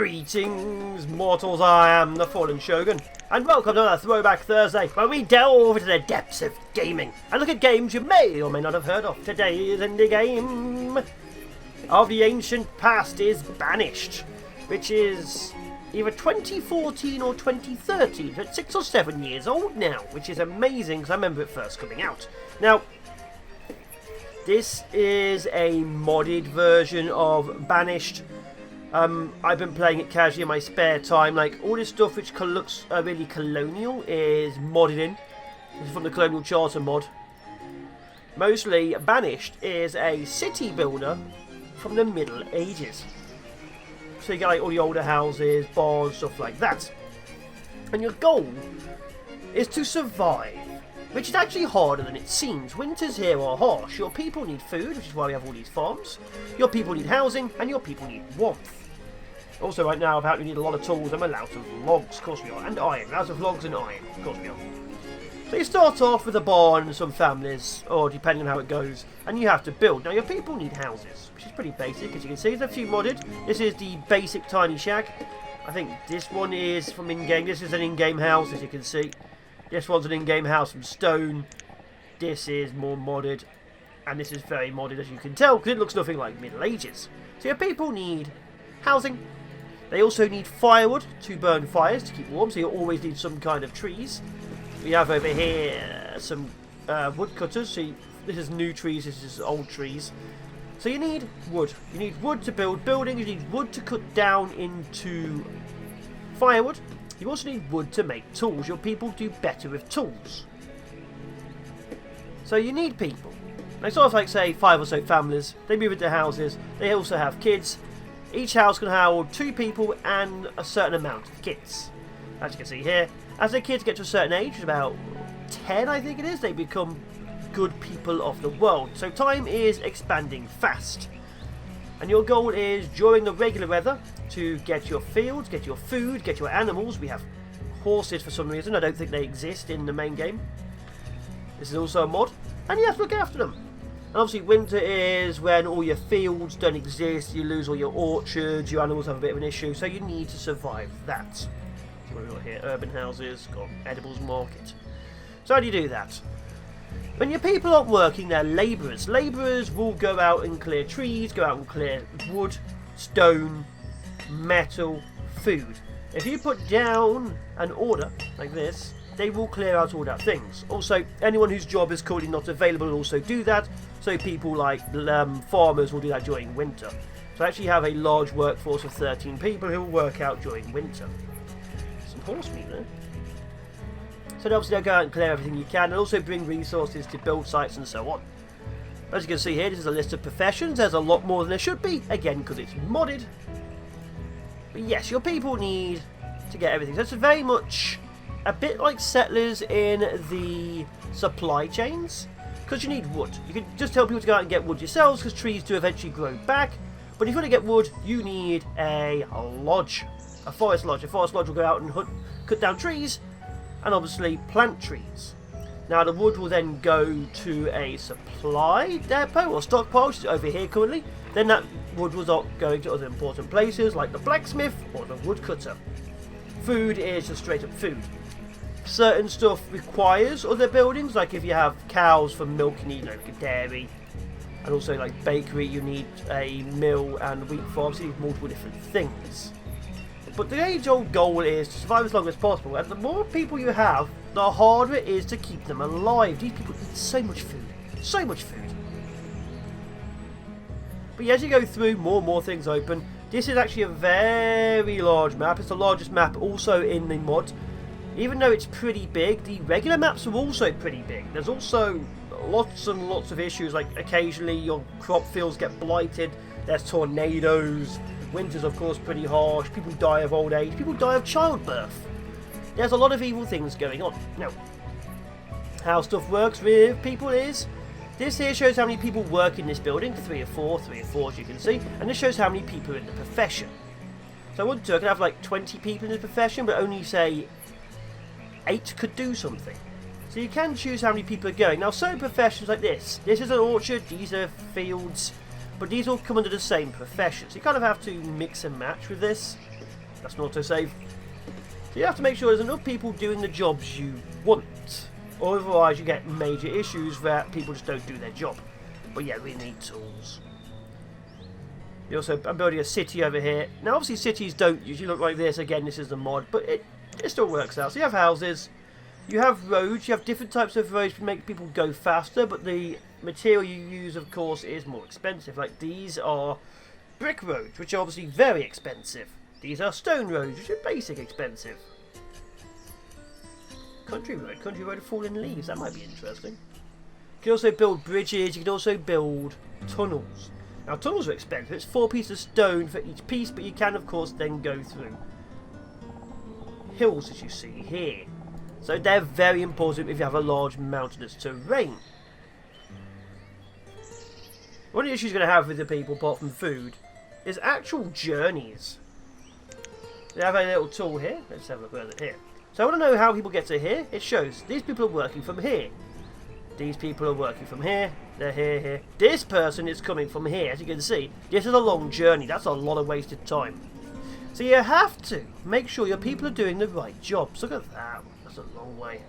Greetings, mortals, I am the Fallen Shogun, and welcome to another Throwback Thursday, where we delve into the depths of gaming, and look at games you may or may not have heard of. Today's indie game of the ancient past is Banished, which is either 2014 or 2013, so it's 6 or 7 years old now, which is amazing, because I remember it first coming out. Now, this is a modded version of Banished. I've been playing it casually in my spare time. Like, all this stuff which looks really colonial is modded in. This is from the Colonial Charter mod. Mostly, Banished is a city builder from the Middle Ages. So you get like all the older houses, bars, stuff like that. And your goal is to survive, which is actually harder than it seems. Winters here are harsh. Your people need food, which is why we have all these farms. Your people need housing, and your people need warmth. Also, right now, apparently we need a lot of tools. I'm out of logs, of course we are, and iron. Out of logs and iron, of course we are. So you start off with a barn and some families, or depending on how it goes, and you have to build. Now, your people need houses, which is pretty basic, as you can see. There's a few modded. This is the basic tiny shack. I think this one is from in-game. This is an in-game house, as you can see. This one's an in-game house from stone. This is more modded, and this is very modded, as you can tell, because it looks nothing like Middle Ages. So your people need housing. They also need firewood to burn fires to keep warm, so you always need some kind of trees. We have over here some woodcutters. See, this is new trees, this is old trees. So you need wood. You need wood to build buildings, you need wood to cut down into firewood. You also need wood to make tools. Your people do better with tools. So you need people. They sort of like, say, 5 or so families. They move into houses. They also have kids. Each house can hold 2 people and a certain amount of kids. As you can see here, as the kids get to a certain age, about 10 I think it is, they become good people of the world. So time is expanding fast. And your goal is, during the regular weather, to get your fields, get your food, get your animals. We have horses for some reason. I don't think they exist in the main game. This is also a mod. And you have to look after them. And obviously winter is when all your fields don't exist, you lose all your orchards, your animals have a bit of an issue, so you need to survive that. So what we've got here, urban houses, got edibles market. So how do you do that? When your people aren't working, they're labourers. Labourers will go out and clear trees, go out and clear wood, stone, metal, food. If you put down an order like this, they will clear out all that things. Also, anyone whose job is currently not available will also do that. So people like farmers will do that during winter. So I actually have a large workforce of 13 people who will work out during winter. Some horse meat there. So obviously they'll go out and clear everything you can, and also bring resources to build sites and so on. As you can see here, this is a list of professions. There's a lot more than there should be, again because it's modded. But yes, your people need to get everything. So it's very much a bit like settlers in the supply chains, because you need wood. You can just tell people to go out and get wood yourselves, because trees do eventually grow back. But if you want to get wood, you need a lodge, a forest lodge. A forest lodge will go out and cut down trees, and obviously plant trees. Now the wood will then go to a supply depot or stockpile, which is over here currently. Then that wood will start going to other important places like the blacksmith or the woodcutter. Food is just straight up food. Certain stuff requires other buildings, like if you have cows for milk, you need like a dairy, and also like bakery, you need a mill and wheat farm, so you need multiple different things. But the age-old goal is to survive as long as possible, and the more people you have, the harder it is to keep them alive. These people eat so much food, so much food. But as you go through, more and more things open. This is actually a very large map. It's the largest map also in the mod. Even though it's pretty big, the regular maps are also pretty big. There's also lots and lots of issues, like occasionally your crop fields get blighted, there's tornadoes, winter's of course pretty harsh, people die of old age, people die of childbirth. There's a lot of evil things going on. Now, how stuff works with people is, this here shows how many people work in this building, 3 or 4 as you can see, and this shows how many people are in the profession. So I could have like 20 people in the profession, but only say 8 could do something. So you can choose how many people are going. Now certain professions like this is an orchard, these are fields, but these all come under the same profession. So you kind of have to mix and match with this. That's an autosave. So you have to make sure there's enough people doing the jobs you want. Or otherwise you get major issues that people just don't do their job. But yeah, we need tools. I'm building a city over here. Now obviously cities don't usually look like this. Again, this is the mod, but it still works out. So you have houses, you have roads, you have different types of roads to make people go faster, but the material you use, of course, is more expensive. Like these are brick roads, which are obviously very expensive. These are stone roads, which are basic expensive. Country road of fallen leaves, that might be interesting. You can also build bridges, you can also build tunnels. Now tunnels are expensive, it's 4 pieces of stone for each piece, but you can of course then go through hills as you see here. So they're very important if you have a large mountainous terrain. One of the issues you're going to have with the people, apart from food, is actual journeys. They have a little tool here. Let's have a look at it here. So I want to know how people get to here. It shows these people are working from here. These people are working from here. They're here. This person is coming from here. As you can see, this is a long journey. That's a lot of wasted time. So you have to make sure your people are doing the right jobs. Look at that. That's a long way.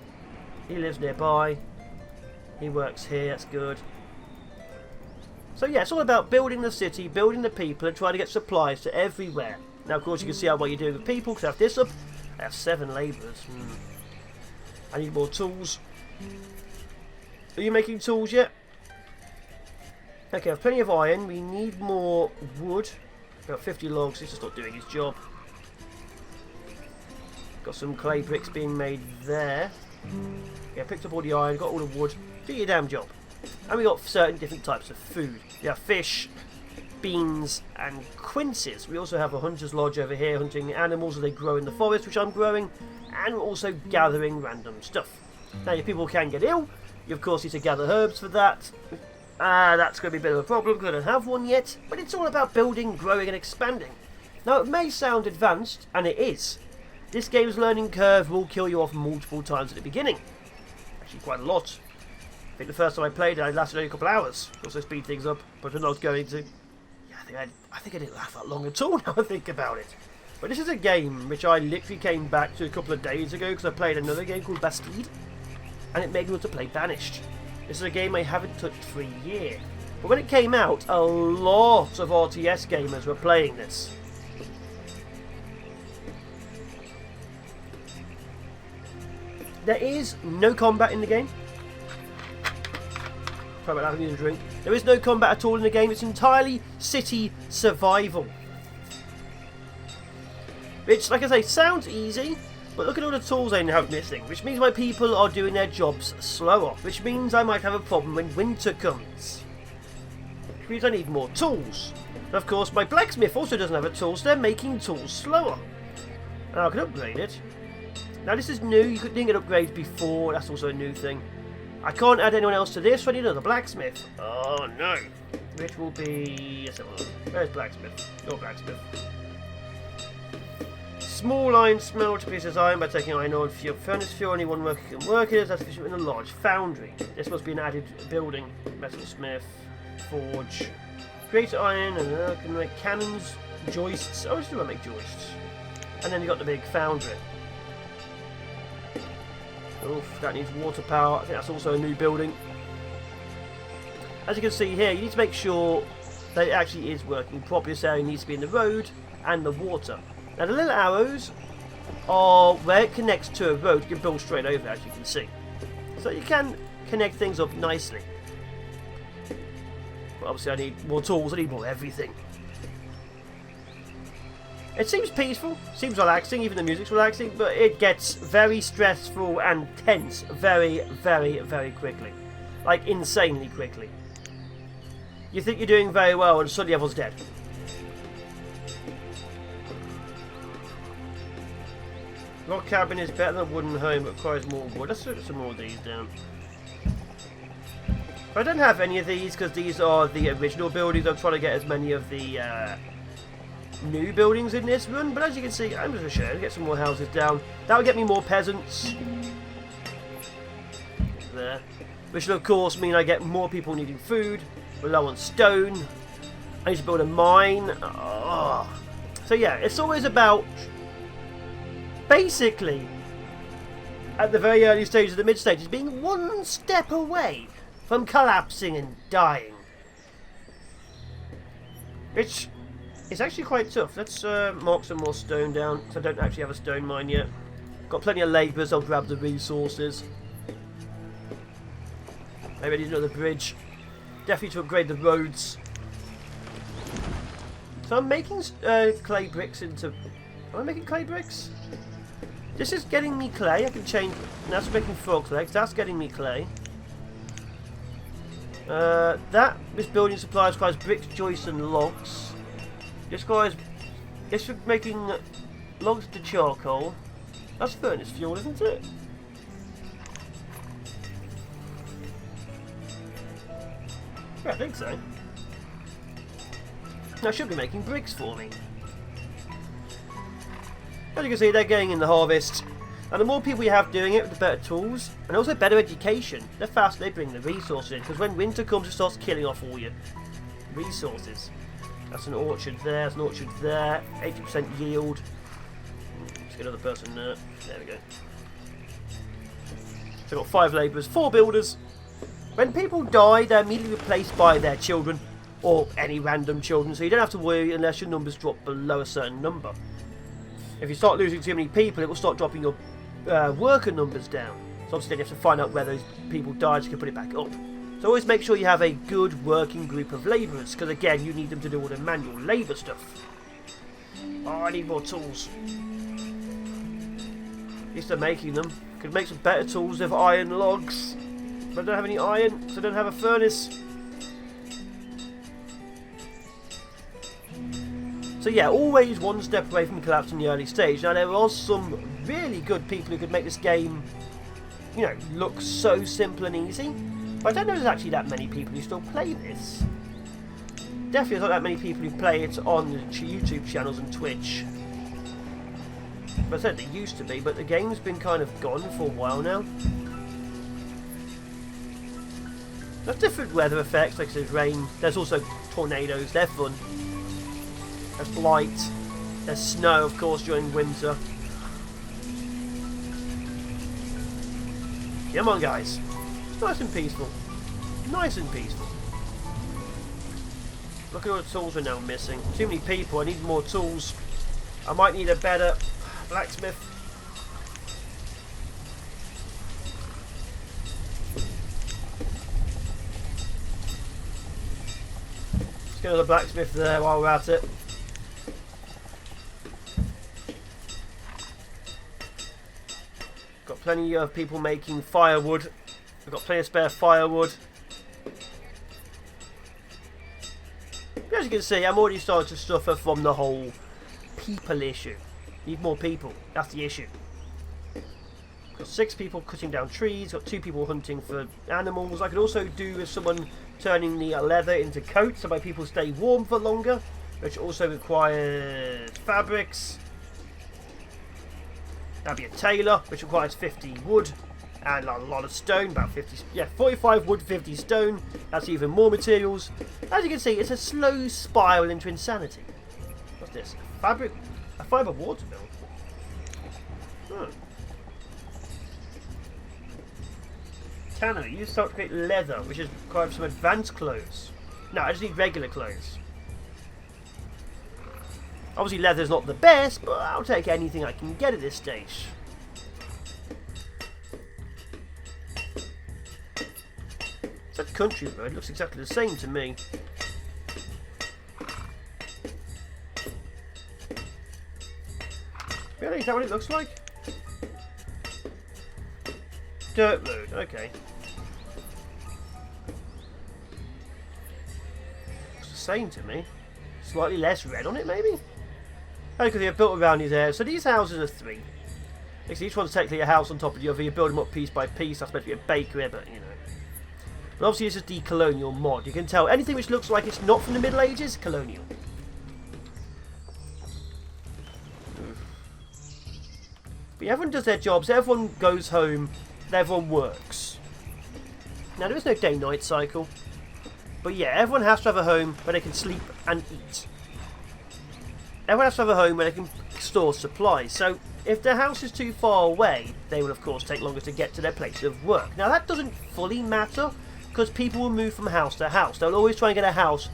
He lives nearby. He works here. That's good. So yeah, it's all about building the city, building the people, and trying to get supplies to everywhere. Now, of course, you can see how well you're doing with people, because I have this up. I have 7 labourers. I need more tools. Are you making tools yet? Okay, I have plenty of iron. We need more wood. Got 50 logs. He's just not doing his job. Got some clay bricks being made there. Yeah, picked up all the iron, got all the wood. Do your damn job. And we got certain different types of food. You have fish, beans, and quinces. We also have a hunter's lodge over here, hunting animals that they grow in the forest, which I'm growing, and we're also gathering random stuff. Now, your people can get ill. You, of course, need to gather herbs for that. That's going to be a bit of a problem because I don't have one yet, but it's all about building, growing, and expanding. Now, it may sound advanced, and it is. This game's learning curve will kill you off multiple times at the beginning. Actually, quite a lot. I think the first time I played it, I lasted only a couple of hours. Also speed things up, but I'm not going to. Yeah, I think I didn't last that long at all now I think about it. But this is a game which I literally came back to a couple of days ago because I played another game called Banished, and it made me want to play Banished. This is a game I haven't touched for a year. But when it came out, a lot of RTS gamers were playing this. There is no combat in the game. Sorry about having a drink. There is no combat at all in the game. It's entirely city survival. Which, like I say, sounds easy, but look at all the tools I have missing. Which means my people are doing their jobs slower. Which means I might have a problem when winter comes. Which means I need more tools. And of course, my blacksmith also doesn't have a tool, so they're making tools slower. Now I can upgrade it. Now this is new, you didn't get upgrades before, that's also a new thing. I can't add anyone else to this, so I need another blacksmith. Oh no. Which will be... let's have a look. Where's blacksmith? Your blacksmith. Small iron smelt pieces iron by taking iron ore and fuel. Furnace fuel, only one worker can work it. That's efficient in a large foundry. This must be an added building. Metalsmith, forge. Create iron, and can make cannons, joists. Oh, I just want to make joists. And then you've got the big foundry. Oof, that needs water power. I think that's also a new building. As you can see here, you need to make sure that it actually is working properly. So it needs to be in the road and the water. Now the little arrows are where it connects to a road. You can build straight over, as you can see. So you can connect things up nicely. But obviously I need more tools, I need more everything. It seems peaceful, seems relaxing, even the music's relaxing, but it gets very stressful and tense very, very, very quickly. Like, insanely quickly. You think you're doing very well and suddenly everyone's dead. Log cabin is better than a wooden home, but requires more wood. Let's put some more of these down. I don't have any of these because these are the original buildings. I'm trying to get as many of the new buildings in this run, but as you can see, I'm just going to get some more houses down. That will get me more peasants. There. Which will of course mean I get more people needing food. We're low on stone. I need to build a mine. Oh. So yeah, it's always about basically, at the very early stages of the mid stages, being one step away from collapsing and dying. Which is actually quite tough. Let's mark some more stone down, because I don't actually have a stone mine yet. Got plenty of labourers, I'll grab the resources. Maybe I need another bridge. Definitely to upgrade the roads. So I'm making clay bricks into... Am I making clay bricks? This is getting me clay. I can change... That's making frog legs. That's getting me clay. This building supplies requires bricks, joists and logs. This requires... This for making logs to charcoal. That's furnace fuel, isn't it? Yeah, I think so. I should be making bricks for me. As you can see, they're getting in the harvest. And the more people you have doing it, the better tools. And also better education. The faster they bring the resources in. Because when winter comes, it starts killing off all your resources. That's an orchard there, that's an orchard there. 80% yield. Let's get another person there. There we go. So I've got 5 labourers, 4 builders. When people die, they're immediately replaced by their children. Or any random children. So you don't have to worry unless your numbers drop below a certain number. If you start losing too many people, it will start dropping your worker numbers down. So obviously then you have to find out where those people died so you can put it back up. So always make sure you have a good working group of labourers, because again, you need them to do all the manual labour stuff. Oh, I need more tools. At least they're making them. Could make some better tools with iron logs. But I don't have any iron, so I don't have a furnace. So yeah, always one step away from collapse in the early stage. Now there are some really good people who could make this game, you know, look so simple and easy. But I don't know there's actually that many people who still play this. Definitely not that many people who play it on YouTube channels and Twitch. But I said they used to be, but the game's been kind of gone for a while now. There's different weather effects, like there's rain. There's also tornadoes, they're fun. There's blight. There's snow, of course, during winter. Come on, guys. It's nice and peaceful. Nice and peaceful. Look at all the tools we're now missing. Too many people. I need more tools. I might need a better blacksmith. Let's get another blacksmith there while we're at it. Got plenty of people making firewood. I've got plenty of spare firewood. As you can see, I'm already starting to suffer from the whole people issue. Need more people. That's the issue. Got 6 people cutting down trees. Got 2 people hunting for animals. I could also do with someone turning the leather into coats, so my people stay warm for longer, which also requires fabrics. That'd be a tailor, which requires 50 wood and a lot of stone, about 50, yeah, 45 wood, 50 stone. That's even more materials. As you can see, it's a slow spiral into insanity. What's this? A fibre water mill. Huh. Tannery. You start to create leather, which is required for some advanced clothes. No, I just need regular clothes. Obviously leather's not the best, but I'll take anything I can get at this stage. It's that country road, looks exactly the same to me. Really? Is that what it looks like? Dirt road, okay. Looks the same to me. Slightly less red on it, maybe? Oh, because they're built around these areas. So these houses are 3. Each one's technically a house on top of the other. You build them up piece by piece. That's meant to be a bakery, but you know. But obviously this is the colonial mod. You can tell anything which looks like it's not from the Middle Ages, colonial. But everyone does their jobs. Everyone goes home. And everyone works. Now there is no day-night cycle. But yeah, everyone has to have a home where they can sleep and eat. Everyone has to have a home where they can store supplies. So if their house is too far away, they will of course take longer to get to their place of work. Now that doesn't fully matter, because people will move from house to house. They'll always try and get a house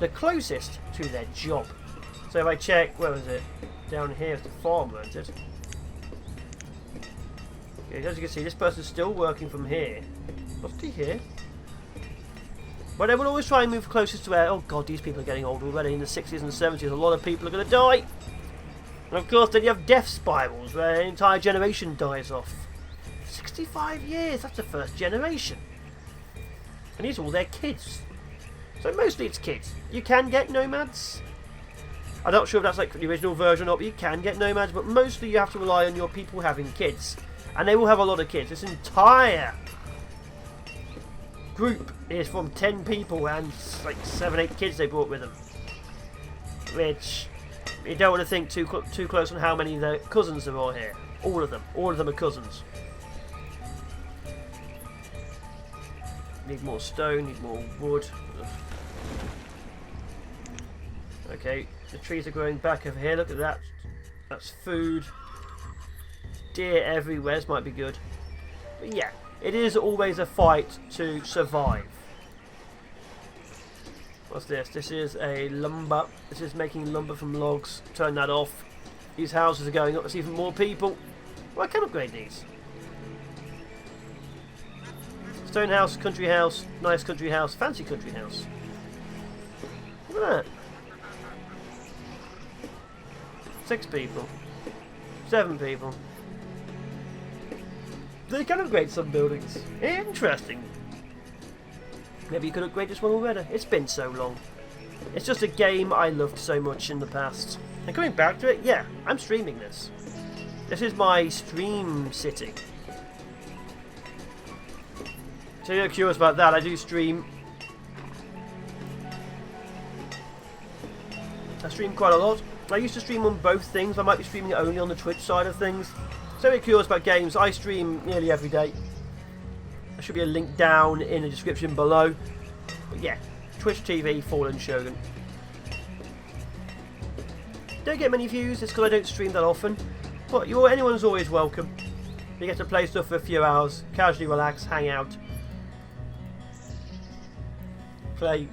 the closest to their job. So if I check, where is it? Down here is the farm, isn't it? Okay, as you can see, this person's still working from here. What's he here? But they will always try and move closest to where... Oh god, these people are getting old already. In the 60s and 70s, a lot of people are going to die. And of course, then you have death spirals, where an entire generation dies off. 65 years, that's the first generation. And these are all their kids. So mostly it's kids. You can get nomads. I'm not sure if that's like the original version or not, but you can get nomads, but mostly you have to rely on your people having kids. And they will have a lot of kids. This entire group is from 10 people and like 7-8 kids they brought with them. Which, you don't want to think too close on how many of their cousins there are here. All of them are cousins. Need more stone, need more wood. Ugh. Okay, the trees are growing back over here. Look at that. That's food. Deer everywhere. This might be good. But yeah, it is always a fight to survive. What's this? This is a lumber. This is making lumber from logs. Turn that off. These houses are going up. There's even more people. Well, I can upgrade these. Stone house, country house, nice country house, fancy country house. Look at that. 6 people. 7 people. They can upgrade some buildings. Interesting. Maybe you could upgrade this one already. It's been so long. It's just a game I loved so much in the past. And coming back to it, yeah, I'm streaming this. This is my stream city. So you're curious about that, I do stream. I stream quite a lot. I used to stream on both things. I might be streaming only on the Twitch side of things. So if you're curious about games, I stream nearly every day. There should be a link down in the description below. But yeah, Twitch TV, Fallen Shogun. Don't get many views, it's because I don't stream that often. But anyone's always welcome. You get to play stuff for a few hours, casually relax, hang out. Play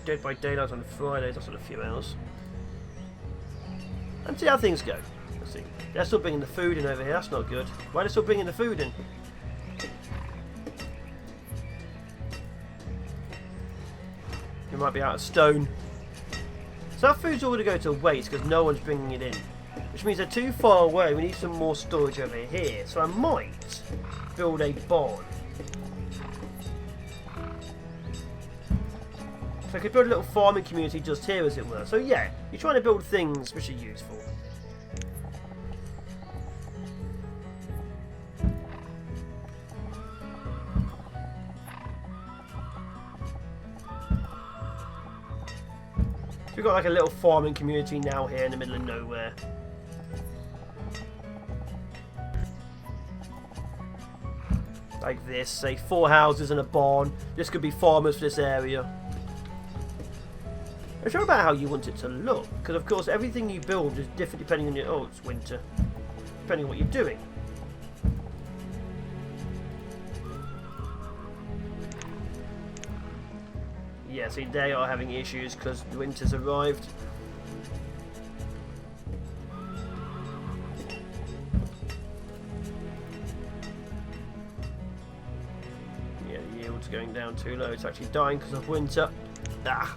Dead by Daylight on Fridays, that's in a few hours. And see how things go. Let's see. They're still bringing the food in over here, that's not good. Why are they still bringing the food in? You might be out of stone. So that food's all going to go to waste because no one's bringing it in. Which means they're too far away, we need some more storage over here. So I might build a barn. So I could build a little farming community just here, as it were. So yeah, you're trying to build things which are useful. So we've got like a little farming community now here in the middle of nowhere. Like this, say 4 houses and a barn. This could be farmers for this area. It's all about how you want it to look, because of course everything you build is different depending on your... Oh, it's winter. Depending on what you're doing. Yeah, see, they are having issues because the winter's arrived. Yeah, the yield's going down too low. It's actually dying because of winter. Ah.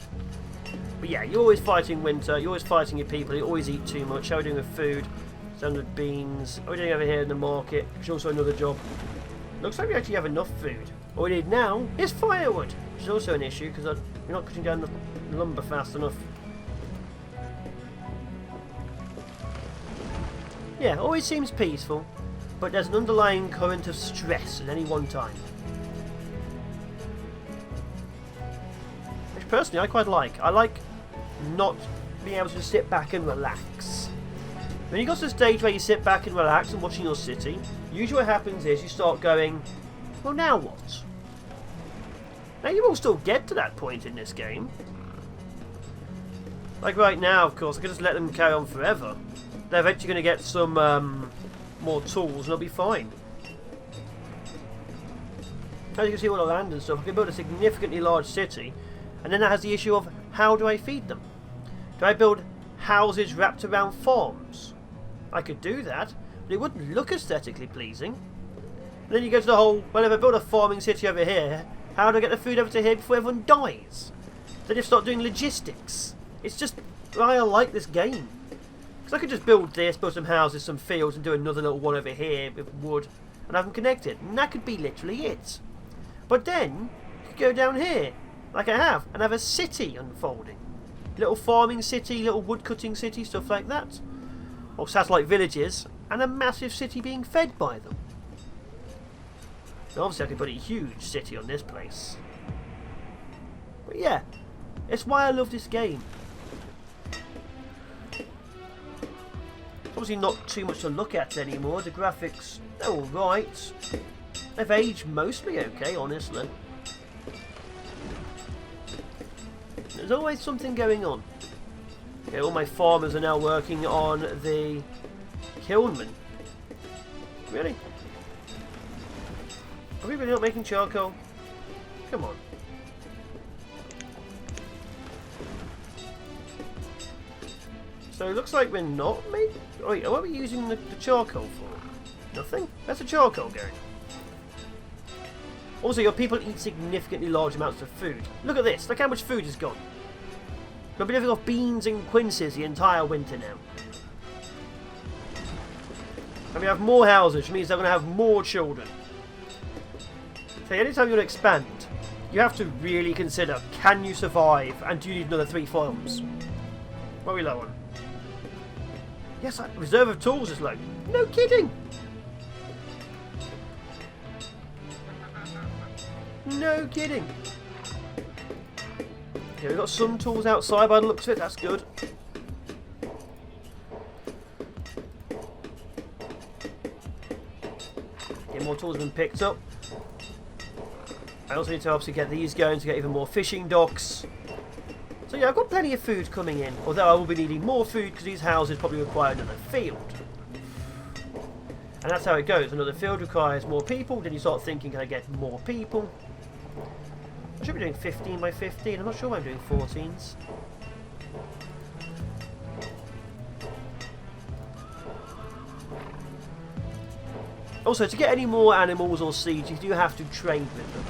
But yeah, you're always fighting winter, you're always fighting your people, you always eat too much. How are we doing with food? 700 beans. What are we doing over here in the market? Which is also another job. Looks like we actually have enough food. All we need now is firewood, which is also an issue because we're not cutting down the lumber fast enough. Yeah, always seems peaceful, but there's an underlying current of stress at any one time. Which personally I quite like. I like not being able to just sit back and relax. When you got to the stage where you sit back and relax and watching your city, usually what happens is you start going, well, now what? Now you will still get to that point in this game. Like right now, of course, I could just let them carry on forever. they're eventually going to get some more tools and they'll be fine. As you can see all the land and stuff, I can build a significantly large city, and then that has the issue of how do I feed them? Do I build houses wrapped around farms? I could do that, but it wouldn't look aesthetically pleasing. And then you go to the whole, well, if I build a farming city over here, how do I get the food over to here before everyone dies? Then you start doing logistics. It's just why I like this game. Because I could just build this, build some houses, some fields, and do another little one over here with wood, and have them connected. And that could be literally it. But then, you could go down here, like I have, and have a city unfolding. Little farming city, little woodcutting city, stuff like that. Or satellite villages, and a massive city being fed by them. Now obviously I could put a huge city on this place. But yeah, it's why I love this game. It's obviously not too much to look at anymore. The graphics, they're alright. They've aged mostly okay, honestly. There's always something going on. Okay, all my farmers are now working on the kilnman. Really? Are we really not making charcoal? Come on. So it looks like we're not making... Oh, wait, what are we using the charcoal for? Nothing? Where's the charcoal going? Also, your people eat significantly large amounts of food. Look at this. Look how much food is gone. We'll be living off beans and quinces the entire winter now. And we have more houses, which means they're going to have more children. So anytime you want to expand, you have to really consider, can you survive and do you need another 3 farms? What are we low on? Yes, reserve of tools is low. No kidding! No kidding! Okay, we've got some tools outside by the looks of it, that's good. Okay, more tools have been picked up. I also need to obviously get these going to get even more fishing docks. So yeah, I've got plenty of food coming in, although I will be needing more food because these houses probably require another field. And that's how it goes. Another field requires more people, then you start thinking, can I get more people? I should be doing 15 by 15, I'm not sure why I'm doing 14s. Also, to get any more animals or seeds, you do have to trade with them.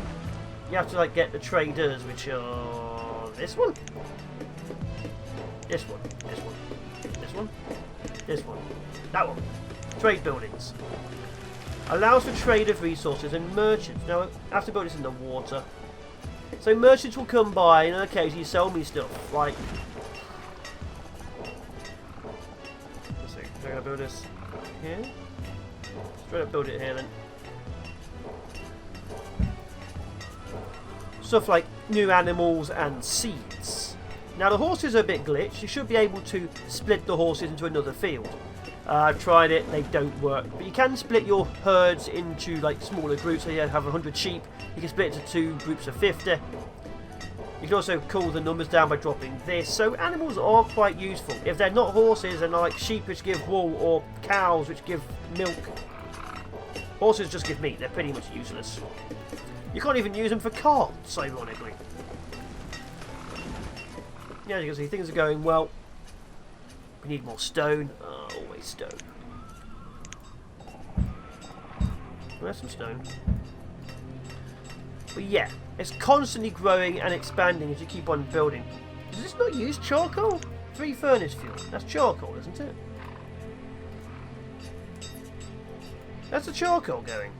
You have to like get the traders, which are this one, this one, this one, this one, this one, that one. Trade buildings. Allows for trade of resources and merchants. Now I have to build this in the water. So merchants will come by and occasionally sell me stuff. Like, let's see, I'm gonna build this here. Straight up build it here then. Stuff like new animals and seeds. Now the horses are a bit glitched. You should be able to split the horses into another field. I've tried it, they don't work. But you can split your herds into like smaller groups. So you have 100 sheep, you can split it into 2 groups of 50. You can also cool the numbers down by dropping this. So animals are quite useful. If they're not horses and are like sheep which give wool or cows which give milk. Horses just give meat, they're pretty much useless. You can't even use them for carts, ironically. Yeah, as you can see, things are going well. We need more stone. Always stone. There's some stone. But yeah, it's constantly growing and expanding as you keep on building. Does this not use charcoal? 3 furnace fuel. That's charcoal, isn't it? That's the charcoal going.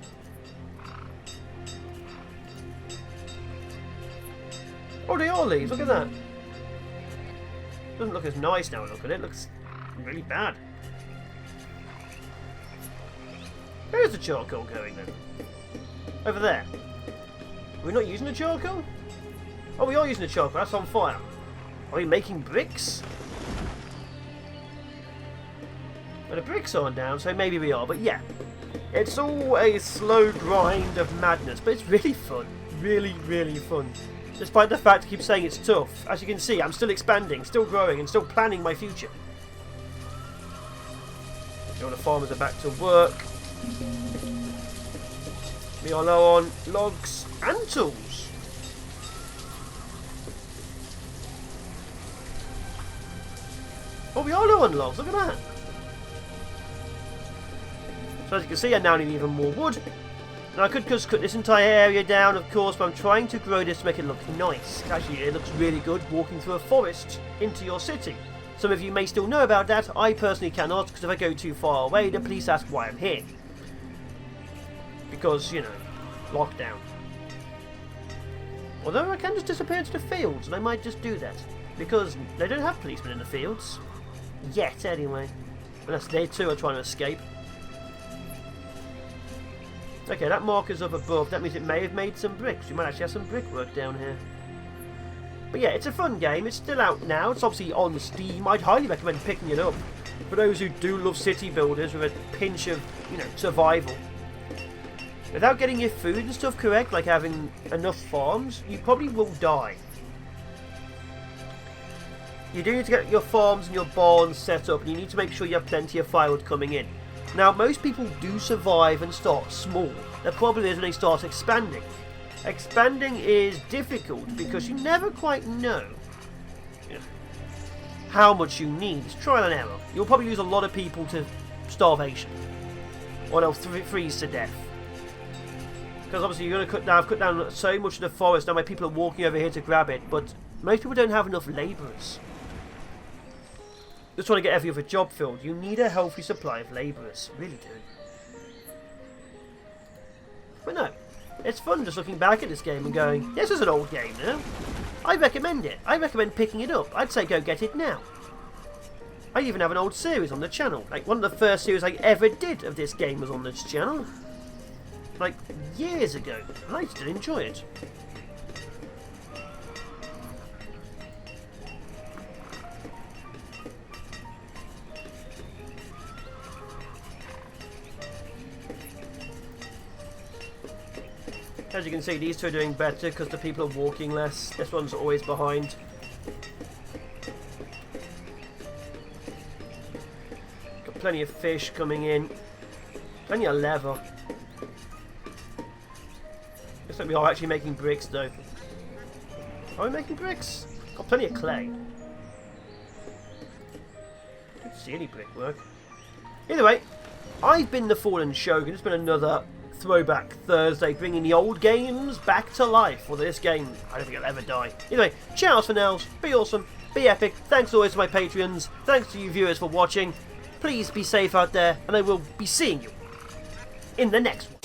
Oh, they are leaves. Look at that. Doesn't look as nice now. Look at it. It looks really bad. Where's the charcoal going then? Over there. Are we not using the charcoal? Oh, we are using the charcoal. That's on fire. Are we making bricks? Well, the bricks aren't down, so maybe we are. But yeah, it's all a slow grind of madness. But it's really fun. Really, really fun. Despite the fact I keep saying it's tough. As you can see, I'm still expanding, still growing, and still planning my future. All the farmers are back to work. We are low on logs and tools. Oh, we are low on logs. Look at that. So as you can see, I now need even more wood. Now I could just cut this entire area down, of course, but I'm trying to grow this to make it look nice. Actually, it looks really good walking through a forest into your city. Some of you may still know about that. I personally cannot, because if I go too far away, the police ask why I'm here. Because, you know, lockdown. Although I can just disappear into the fields, and I might just do that. Because they don't have policemen in the fields. Yet, anyway. Unless they too are trying to escape. Okay, that marker's up above. That means it may have made some bricks. You might actually have some brickwork down here. But yeah, it's a fun game. It's still out now. It's obviously on Steam. I'd highly recommend picking it up. For those who do love city builders with a pinch of, you know, survival. Without getting your food and stuff correct, like having enough farms, you probably will die. You do need to get your farms and your barns set up, and you need to make sure you have plenty of firewood coming in. Now, most people do survive and start small. The problem is when they start expanding. Expanding is difficult because you never quite know how much you need. It's trial and error. You'll probably lose a lot of people to starvation. Or they'll freeze to death. Because obviously you're going to cut down, I've cut down so much of the forest now my people are walking over here to grab it, but most people don't have enough labourers. Just trying to get every other job filled. You need a healthy supply of labourers. Really do. But no, it's fun just looking back at this game and going, this is an old game now. I recommend it. I recommend picking it up. I'd say go get it now. I even have an old series on the channel. Like, one of the first series I ever did of this game was on this channel. Like, years ago. And I still enjoy it. As you can see, these two are doing better because the people are walking less. This one's always behind. Got plenty of fish coming in. Plenty of leather. Looks like we are actually making bricks though. Are we making bricks? Got plenty of clay. Don't see any brickwork. Either way, I've been the Fallen Shogun. It's been another Throwback Thursday, bringing the old games back to life. Well, this game, I don't think it'll ever die. Anyway, ciao for now. Be awesome. Be epic. Thanks always to my Patreons. Thanks to you viewers for watching. Please be safe out there, and I will be seeing you in the next one.